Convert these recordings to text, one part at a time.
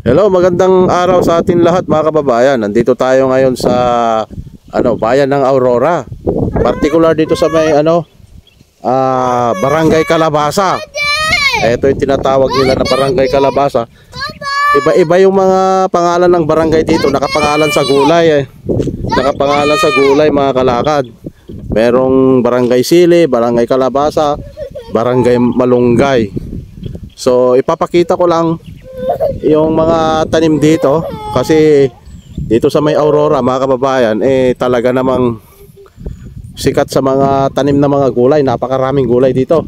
Hello, magandang araw sa atin lahat mga kababayan. Nandito tayo ngayon sa bayan ng Aurora. Particular dito sa may Barangay Calabasa. Ito yung tinatawag nila na Barangay Calabasa. Iba-iba yung mga pangalan ng barangay dito. Nakapangalan sa gulay Nakapangalan sa gulay mga kalakad. Merong Barangay Sili, Barangay Calabasa, Barangay Malunggay. So ipapakita ko lang yung mga tanim dito kasi dito sa may Aurora mga kababayan talaga namang sikat sa mga tanim na mga gulay. Napakaraming gulay dito.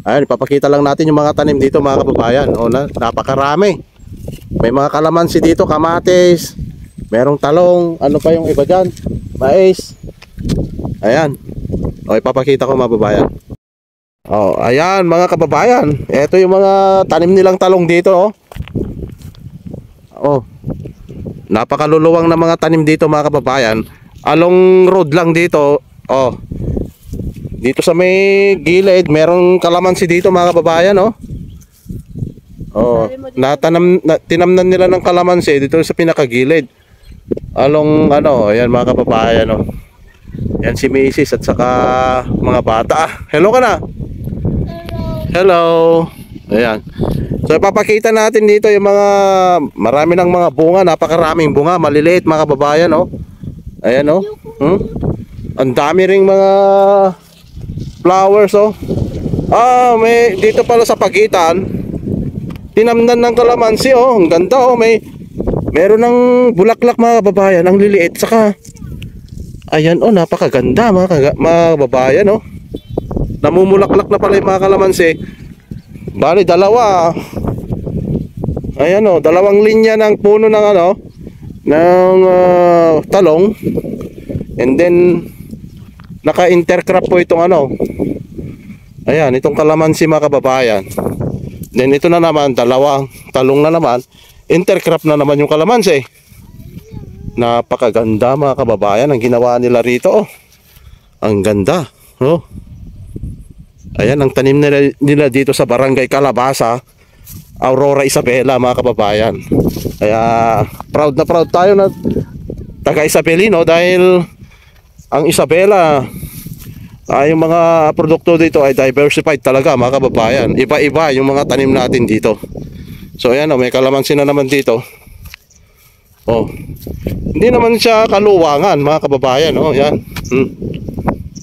Ayun, ipapakita lang natin yung mga tanim dito mga kababayan. Napakarami. May mga kalamansi dito, kamatis, merong talong, ano pa yung iba dyan, mais. Ayan, ipapakita ko mga kababayan. Ayan mga kababayan, ito yung mga tanim nilang talong dito. Napakaluluwang na mga tanim dito mga kababayan. Along road lang dito. Dito sa may gilid merong kalamansi dito mga kababayan. Tinamnan nila ng kalamansi dito sa pinakagilid. Along ayan mga kababayan. Yan si Mrs. at saka mga bata. Hello ka na. Hello. Ayan. So ipapakita natin dito yung mga marami ng mga bunga, napakaraming bunga, maliliit mga kababayan. Ayan. Ang dami ring mga flowers. May dito pala sa pagitan tinamnan ng kalamansi. Ang ganda. Meron ng bulaklak mga kababayan, ang liliit. Saka ayan, napakaganda mga kababayan. Namumulaklak na pala yung mga kalamansi. Bali dalawa. Ayan, dalawang linya ng puno ng talong. And then naka-intercrop po itong ayan, itong kalamansi mga kababayan. Then ito na naman, dalawang talong na naman, intercrop na naman yung kalamansi. Napakaganda mga kababayan ang ginawa nila rito. Ang ganda. Ayan ang tanim nila dito sa Barangay Calabasa, Aurora, Isabela mga kababayan. Kaya proud na proud tayo na taga Isabelino dahil ang Isabela yung mga produkto dito ay diversified talaga mga kababayan. Iba-iba yung mga tanim natin dito. So ayan, may kalamansi na naman dito. Hindi naman siya kaluwangan mga kababayan. Yan.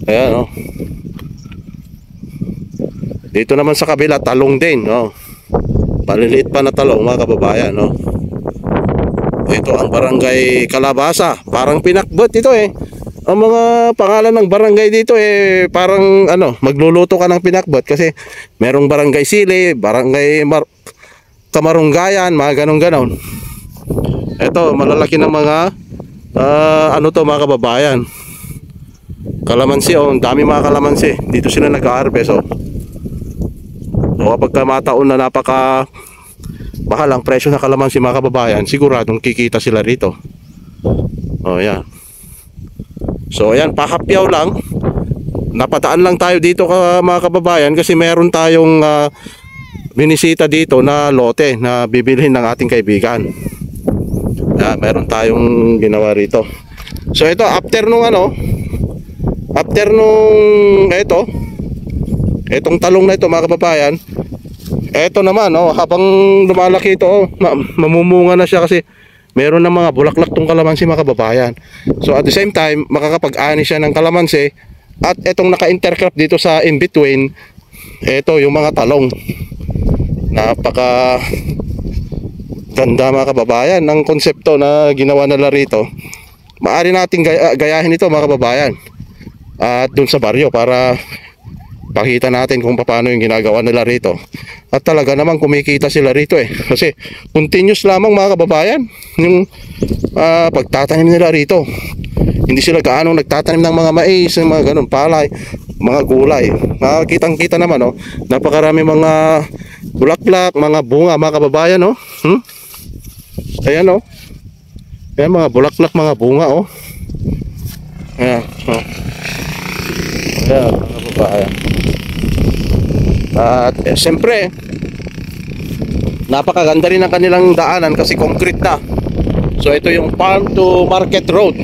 Ayan. Dito naman sa kabila talong din. Paliliit pa na talong mga kababayan. Ito ang Barangay Calabasa. Parang pinakbot ito Ang mga pangalan ng barangay dito parang magluluto ka ng pinakbot kasi merong Barangay Sili, Barangay Kamarunggayan, mga ganon-ganon. Ito malalaki ng mga mga kababayan. Kalamansi. Ang dami mga kalamansi. Dito sila nag-harvest. Kapag mataon na napaka mahal ang presyo ng kalamansi mga kababayan, siguradong kikita sila rito. Yan. So ayan, pakapyaw lang. Napadaan lang tayo dito mga kababayan kasi meron tayong binisita dito na lote na bibilhin ng ating kaibigan. Meron tayong ginawa rito. So ito after nung etong talong na ito mga kababayan, eto naman habang lumalaki ito mamumunga na siya kasi meron ng mga bulaklak tong kalamansi mga kababayan. So at the same time makakapag-ani siya ng kalamansi at etong naka-intercrop dito sa in between, eto yung mga talong. Napaka ganda mga kababayan ng konsepto na ginawa nila rito. Maaari nating gayahin ito mga kababayan at dun sa baryo para pakita natin kung paano yung ginagawa nila rito. At talaga naman kumikita sila rito kasi continuous lamang mga kababayan yung pagtatanim nila rito. Hindi sila gaano nagtatanim ng mga mais, mga ganun, palay, mga gulay. Kitang kita naman napakarami mga bulaklak, mga bunga mga kababayan. Ayan Ayan mga bulaklak, mga bunga Ayan Ayan mga kababayan. At siyempre Napakaganda rin ang kanilang daanan kasi concrete na. So ito yung Farm to Market Road.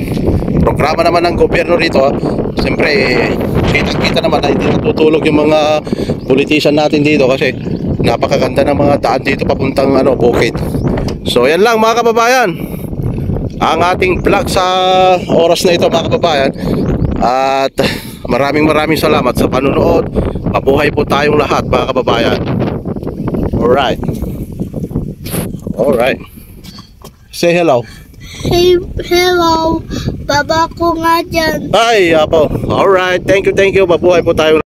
Programa naman ng gobyerno rito. Siyempre, kita-kita naman na hindi natutulog yung mga politician natin dito kasi napakaganda ng mga daan dito papuntang bukid. So yan lang mga kababayan, ang ating vlog sa oras na ito mga kababayan. At maraming salamat sa panonood. Mabuhay po tayong lahat mga kababayan. Alright. Say hello. Hey, hello. Baba ko nga dyan. Ay, apo. Alright. Thank you. Mabuhay po tayo.